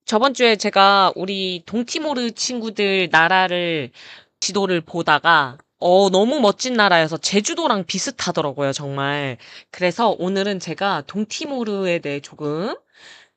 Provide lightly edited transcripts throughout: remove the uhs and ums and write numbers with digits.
저번 주에 제가 우리 동티모르 친구들 나라를 지도를 보다가 너무 멋진 나라여서 제주도랑 비슷하더라고요, 정말. 그래서 오늘은 제가 동티모르에 대해 조금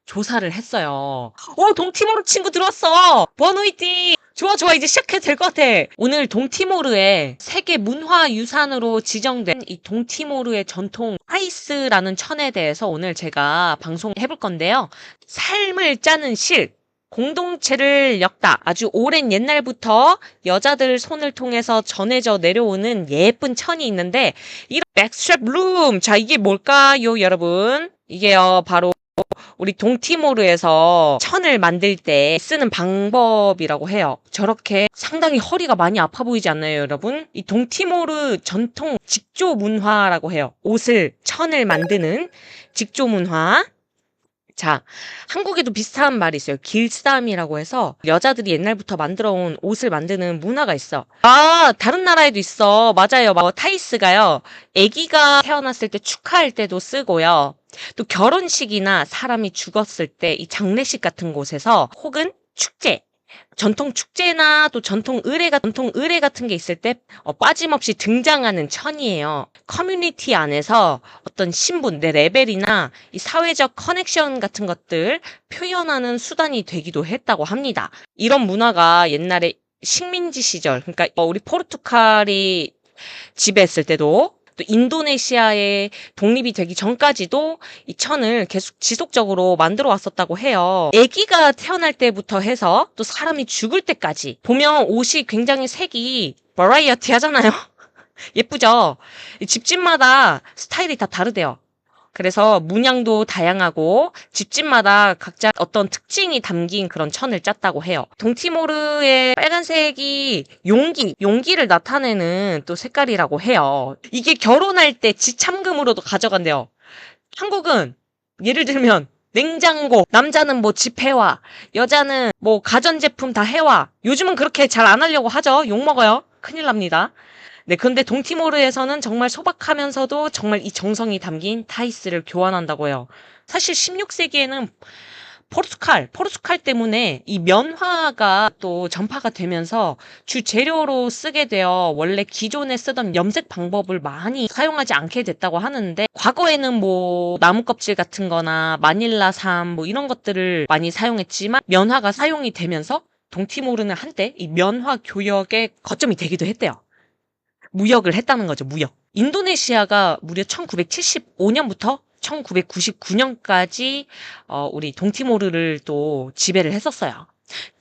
조사를 했어요. 동티모르 친구 들어왔어! 버누이티! 좋아, 좋아. 이제 시작해도 될 것 같아. 오늘 동티모르의 세계 문화유산으로 지정된 이 동티모르의 전통 아이스라는 천에 대해서 오늘 제가 방송해볼 건데요. 삶을 짜는 실, 공동체를 엮다 아주 오랜 옛날부터 여자들 손을 통해서 전해져 내려오는 예쁜 천이 있는데 이런 백스트랩 룸. 자, 이게 뭘까요, 여러분? 이게요, 바로 우리 동티모르에서 천을 만들 때 쓰는 방법이라고 해요. 저렇게 상당히 허리가 많이 아파 보이지 않나요, 여러분? 이 동티모르 전통 직조 문화라고 해요. 옷을, 천을 만드는 직조 문화. 자, 한국에도 비슷한 말이 있어요. 길쌈이라고 해서 여자들이 옛날부터 만들어 온 옷을 만드는 문화가 있어. 아, 다른 나라에도 있어. 맞아요. 타이스가요. 아기가 태어났을 때 축하할 때도 쓰고요. 또 결혼식이나 사람이 죽었을 때 이 장례식 같은 곳에서 혹은 축제, 전통 축제나 또 전통 의례 같은 게 있을 때 빠짐없이 등장하는 천이에요. 커뮤니티 안에서 어떤 신분, 내 레벨이나 이 사회적 커넥션 같은 것들 표현하는 수단이 되기도 했다고 합니다. 이런 문화가 옛날에 식민지 시절, 그러니까 우리 포르투갈이 지배했을 때도 또 인도네시아의 독립이 되기 전까지도 이 천을 계속 지속적으로 만들어 왔었다고 해요. 아기가 태어날 때부터 해서 또 사람이 죽을 때까지 보면 옷이 굉장히 색이 버라이어티 하잖아요. 예쁘죠? 이 집집마다 스타일이 다 다르대요. 그래서 문양도 다양하고 집집마다 각자 어떤 특징이 담긴 그런 천을 짰다고 해요. 동티모르의 빨간색이 용기를 나타내는 또 색깔이라고 해요. 이게 결혼할 때 지참금으로도 가져간대요. 한국은 예를 들면 냉장고, 남자는 뭐 집해와, 여자는 뭐 가전제품 다 해와. 요즘은 그렇게 잘 안 하려고 하죠. 욕먹어요. 큰일 납니다. 네, 근데 동티모르에서는 정말 소박하면서도 정말 이 정성이 담긴 타이스를 교환한다고 해요. 사실 16세기에는 포르투갈 때문에 이 면화가 또 전파가 되면서 주 재료로 쓰게 되어 원래 기존에 쓰던 염색 방법을 많이 사용하지 않게 됐다고 하는데 과거에는 뭐 나무 껍질 같은 거나 마닐라 삼 뭐 이런 것들을 많이 사용했지만 면화가 사용이 되면서 동티모르는 한때 이 면화 교역의 거점이 되기도 했대요. 무역을 했다는 거죠, 무역. 인도네시아가 무려 1975년부터 1999년까지 우리 동티모르를 또 지배를 했었어요.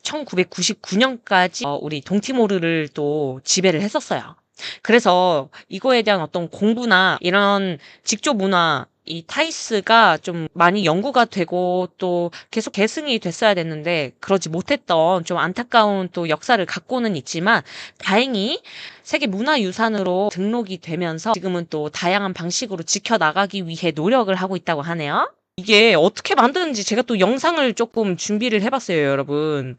1999년까지 우리 동티모르를 또 지배를 했었어요. 그래서 이거에 대한 어떤 공부나 이런 직조 문화, 이 타이스가 좀 많이 연구가 되고 또 계속 계승이 됐어야 됐는데 그러지 못했던 좀 안타까운 또 역사를 갖고는 있지만 다행히 세계 문화유산으로 등록이 되면서 지금은 또 다양한 방식으로 지켜나가기 위해 노력을 하고 있다고 하네요. 이게 어떻게 만드는지 제가 또 영상을 조금 준비를 해봤어요, 여러분.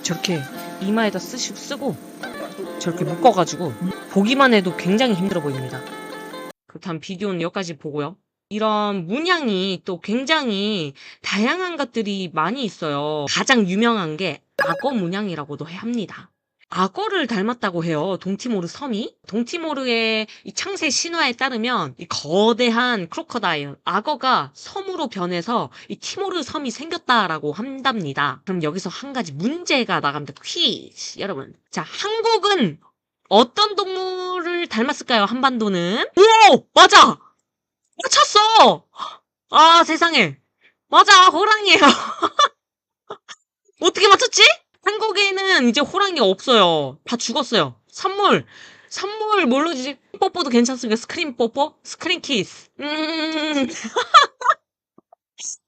저렇게 이마에다 쓰고 저렇게 묶어가지고 보기만 해도 굉장히 힘들어 보입니다. 그렇다면 비디오는 여기까지 보고요. 이런 문양이 또 굉장히 다양한 것들이 많이 있어요. 가장 유명한 게 악어 문양이라고도 합니다. 악어를 닮았다고 해요. 동티모르 섬이. 동티모르의 이 창세 신화에 따르면 이 거대한 크로커다일, 악어가 섬으로 변해서 이 티모르 섬이 생겼다라고 한답니다. 그럼 여기서 한 가지 문제가 나갑니다. 퀴즈, 여러분. 자, 한국은 어떤 동물을 닮았을까요? 한반도는? 오! 맞아! 맞췄어! 아, 세상에. 맞아, 호랑이에요. 어떻게 맞췄지? 한국에는 이제 호랑이가 없어요. 다 죽었어요. 선물 뭘로 주지? 뽀뽀도 괜찮습니까? 스크린 뽀뽀? 스크린 키스.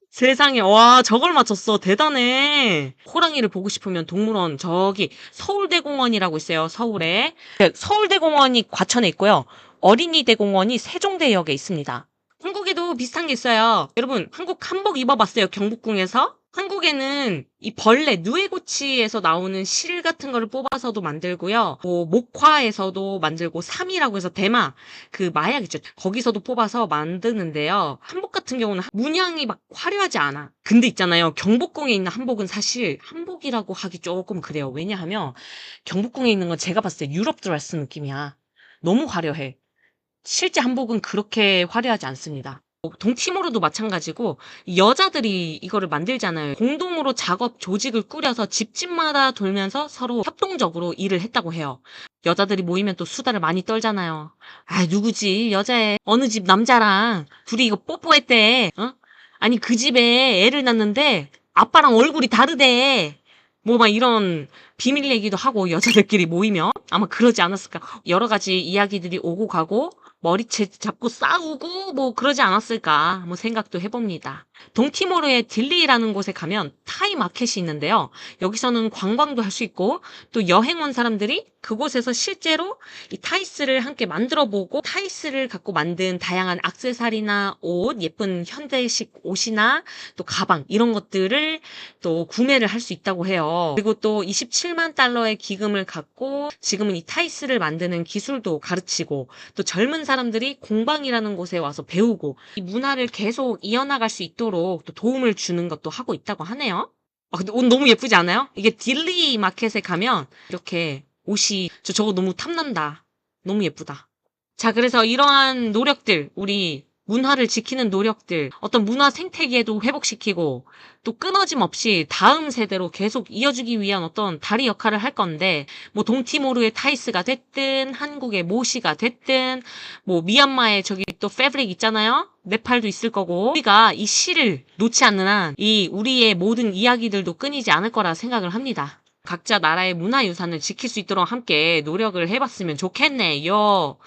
세상에, 와, 저걸 맞췄어. 대단해. 호랑이를 보고 싶으면 동물원, 저기, 서울대공원이라고 있어요. 서울에. 서울대공원이 과천에 있고요. 어린이대공원이 세종대역에 있습니다. 한국에도 한국하고 비슷한 게 있어요. 여러분, 한국 한복 입어봤어요? 경복궁에서? 한국에는 이 벌레, 누에고치에서 나오는 실 같은 거를 뽑아서도 만들고요. 뭐, 목화에서도 만들고, 삼이라고 해서 대마, 그 마약 있죠. 거기서도 뽑아서 만드는데요. 한복 같은 경우는 문양이 막 화려하지 않아. 근데 있잖아요. 경복궁에 있는 한복은 사실 한복이라고 하기 조금 그래요. 왜냐하면 경복궁에 있는 건 제가 봤을 때 유럽 드레스 느낌이야. 너무 화려해. 실제 한복은 그렇게 화려하지 않습니다. 동티모르도 마찬가지고 여자들이 이거를 만들잖아요. 공동으로 작업 조직을 꾸려서 집집마다 돌면서 서로 협동적으로 일을 했다고 해요. 여자들이 모이면 또 수다를 많이 떨잖아요. 아, 누구지? 여자애 어느 집 남자랑 둘이 이거 뽀뽀했대. 어? 아니 그 집에 애를 낳는데 아빠랑 얼굴이 다르대. 뭐 막 이런 비밀 얘기도 하고 여자들끼리 모이면 아마 그러지 않았을까. 여러 가지 이야기들이 오고 가고 머리채 잡고 싸우고 뭐 그러지 않았을까 뭐 생각도 해봅니다. 동티모르의 딜리라는 곳에 가면 타이 마켓이 있는데요. 여기서는 관광도 할 수 있고 또 여행 온 사람들이 그곳에서 실제로 이 타이스를 함께 만들어 보고 타이스를 갖고 만든 다양한 액세서리나 옷, 예쁜 현대식 옷이나 또 가방 이런 것들을 또 구매를 할 수 있다고 해요. 그리고 또 27만 달러의 기금을 갖고 지금은 이 타이스를 만드는 기술도 가르치고 또 젊은 사람들이 공방이라는 곳에 와서 배우고 이 문화를 계속 이어나갈 수 있도록 또 도움을 주는 것도 하고 있다고 하네요. 근데 옷 너무 예쁘지 않아요? 이게 딜리 마켓에 가면 이렇게 옷이 저거 너무 탐난다. 너무 예쁘다. 자, 그래서 이러한 노력들, 우리 문화를 지키는 노력들, 어떤 문화 생태계도 회복시키고 또 끊어짐 없이 다음 세대로 계속 이어주기 위한 어떤 다리 역할을 할 건데 뭐 동티모르의 타이스가 됐든 한국의 모시가 됐든 뭐 미얀마의 저기 또 패브릭 있잖아요. 네팔도 있을 거고 우리가 이 실을 놓지 않는 한 이 우리의 모든 이야기들도 끊이지 않을 거라 생각을 합니다. 각자 나라의 문화유산을 지킬 수 있도록 함께 노력을 해봤으면 좋겠네요.